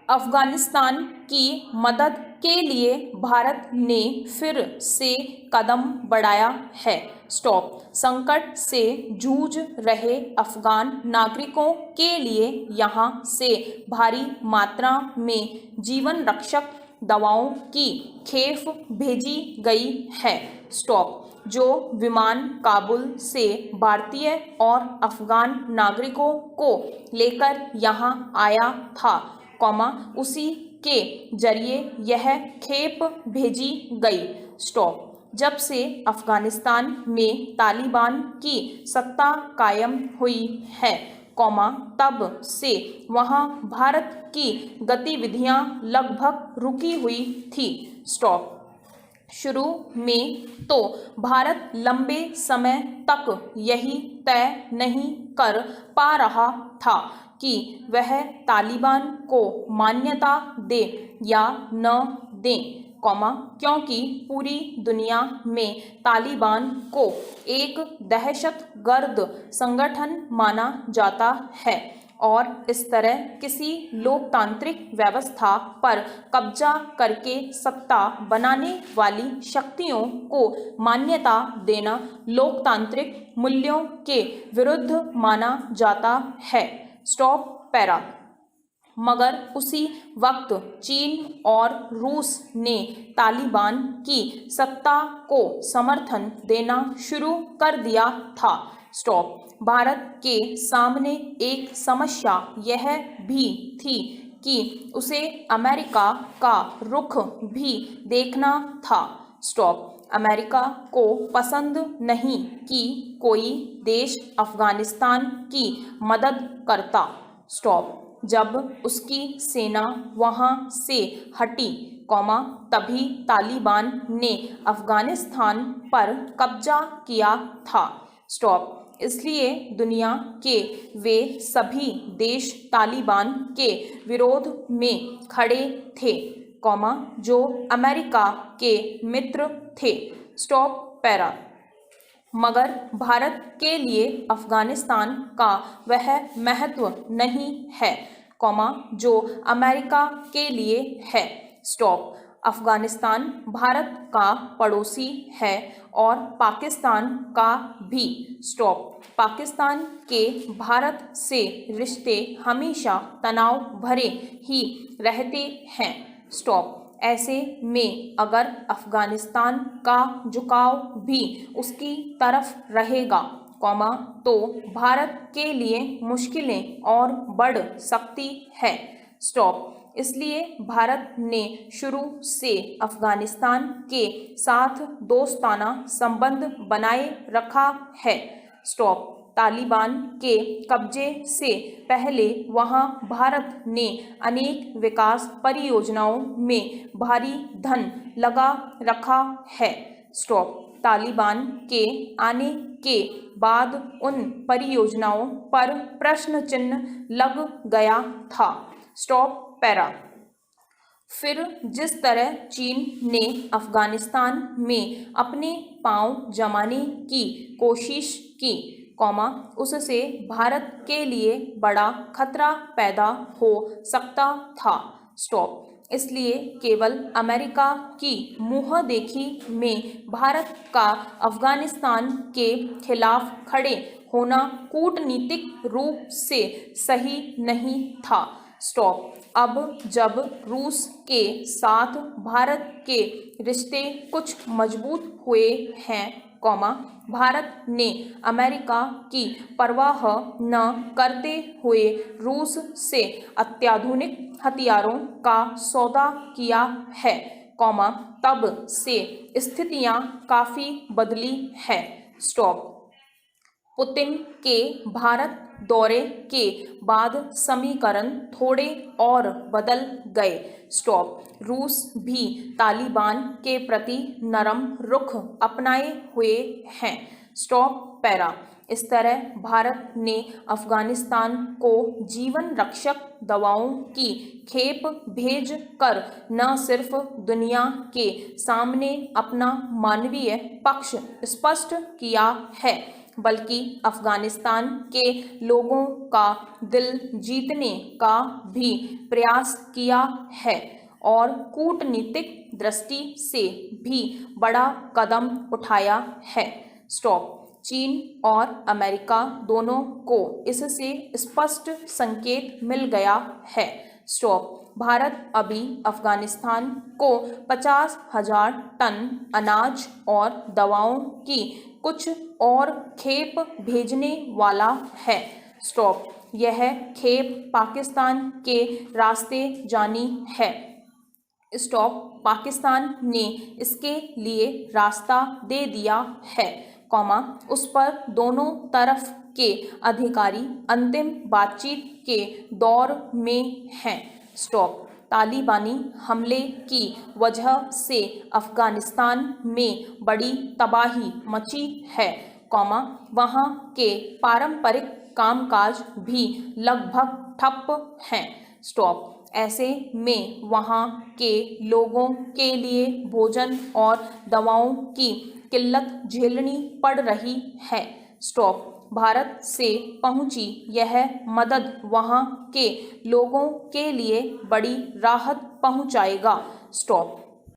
अफगानिस्तान की मदद के लिए भारत ने फिर से कदम बढ़ाया है। स्टॉप। संकट से जूझ रहे अफगान नागरिकों के लिए यहां से भारी मात्रा में जीवन रक्षक दवाओं की खेप भेजी गई है। स्टॉप। जो विमान काबुल से भारतीय और अफगान नागरिकों को लेकर यहां आया था, उसी के जरिए यह खेप भेजी गई। स्टॉप। जब से अफगानिस्तान में तालिबान की सत्ता कायम हुई है, तब से वहां भारत की गतिविधियां लगभग रुकी हुई थी। स्टॉप। शुरू में तो भारत लंबे समय तक यही तय नहीं कर पा रहा था कि वह तालिबान को मान्यता दे या न दे, क्योंकि पूरी दुनिया में तालिबान को एक दहशतगर्द संगठन माना जाता है और इस तरह किसी लोकतांत्रिक व्यवस्था पर कब्जा करके सत्ता बनाने वाली शक्तियों को मान्यता देना लोकतांत्रिक मूल्यों के विरुद्ध माना जाता है। Stop para. मगर उसी वक्त चीन और रूस ने तालिबान की सत्ता को समर्थन देना शुरू कर दिया था। स्टॉप। भारत के सामने एक समस्या यह भी थी कि उसे अमेरिका का रुख भी देखना था। स्टॉप। अमेरिका को पसंद नहीं कि कोई देश अफगानिस्तान की मदद करता। स्टॉप। जब उसकी सेना वहां से हटी, तभी तालिबान ने अफगानिस्तान पर कब्जा किया था। स्टॉप। इसलिए दुनिया के वे सभी देश तालिबान के विरोध में खड़े थे, जो अमेरिका के मित्र थे। Stop para. मगर भारत के लिए अफगानिस्तान का वह महत्व नहीं है, जो अमेरिका के लिए है। स्टॉप। अफगानिस्तान भारत का पड़ोसी है और पाकिस्तान का भी। स्टॉप। पाकिस्तान के भारत से रिश्ते हमेशा तनाव भरे ही रहते हैं। स्टॉप। ऐसे में अगर अफगानिस्तान का झुकाव भी उसकी तरफ रहेगा, तो भारत के लिए मुश्किलें और बढ़ सकती है। स्टॉप। इसलिए भारत ने शुरू से अफगानिस्तान के साथ दोस्ताना संबंध बनाए रखा है। स्टॉप। तालिबान के कब्जे से पहले वहां भारत ने अनेक विकास परियोजनाओं में भारी धन लगा रखा है। स्टॉप। तालिबान के आने के बाद उन परियोजनाओं पर प्रश्न चिन्ह लग गया था। Stop para. फिर जिस तरह चीन ने अफगानिस्तान में अपने पांव जमाने की कोशिश की, उससे भारत के लिए बड़ा खतरा पैदा हो सकता था। स्टॉप। इसलिए केवल अमेरिका की मुँह देखी में भारत का अफगानिस्तान के खिलाफ खड़े होना कूटनीतिक रूप से सही नहीं था। स्टॉप। अब जब रूस के साथ भारत के रिश्ते कुछ मजबूत हुए हैं, भारत ने अमेरिका की परवाह न करते हुए रूस से अत्याधुनिक हथियारों का सौदा किया है, तब से स्थितियां काफी बदली है। स्टॉप। पुतिन के भारत दौरे के बाद समीकरण थोड़े और बदल गए। स्टॉप। रूस भी तालिबान के प्रति नरम रुख अपनाए हुए हैं। Stop para. इस तरह भारत ने अफगानिस्तान को जीवन रक्षक दवाओं की खेप भेज कर न सिर्फ दुनिया के सामने अपना मानवीय पक्ष स्पष्ट किया है, बल्कि अफगानिस्तान के लोगों का दिल जीतने का भी प्रयास किया है और कूटनीतिक दृष्टि से भी बड़ा कदम उठाया है। स्टॉप। चीन और अमेरिका दोनों को इससे स्पष्ट संकेत मिल गया है। स्टॉप। भारत अभी अफगानिस्तान को 50,000 टन अनाज और दवाओं की कुछ और खेप भेजने वाला है। स्टॉप। यह खेप पाकिस्तान के रास्ते जानी है। स्टॉप। पाकिस्तान ने इसके लिए रास्ता दे दिया है, कॉमा, उस पर दोनों तरफ के अधिकारी अंतिम बातचीत के दौर में हैं। स्टॉप। तालिबानी हमले की वजह से अफगानिस्तान में बड़ी तबाही मची है, कॉमा, वहाँ के पारंपरिक कामकाज भी लगभग ठप हैं। स्टॉप। ऐसे में वहाँ के लोगों के लिए भोजन और दवाओं की किल्लत झेलनी पड़ रही है। स्टॉप। भारत से पहुंची यह मदद वहाँ के लोगों के लिए बड़ी राहत पहुंचाएगा। स्टॉप।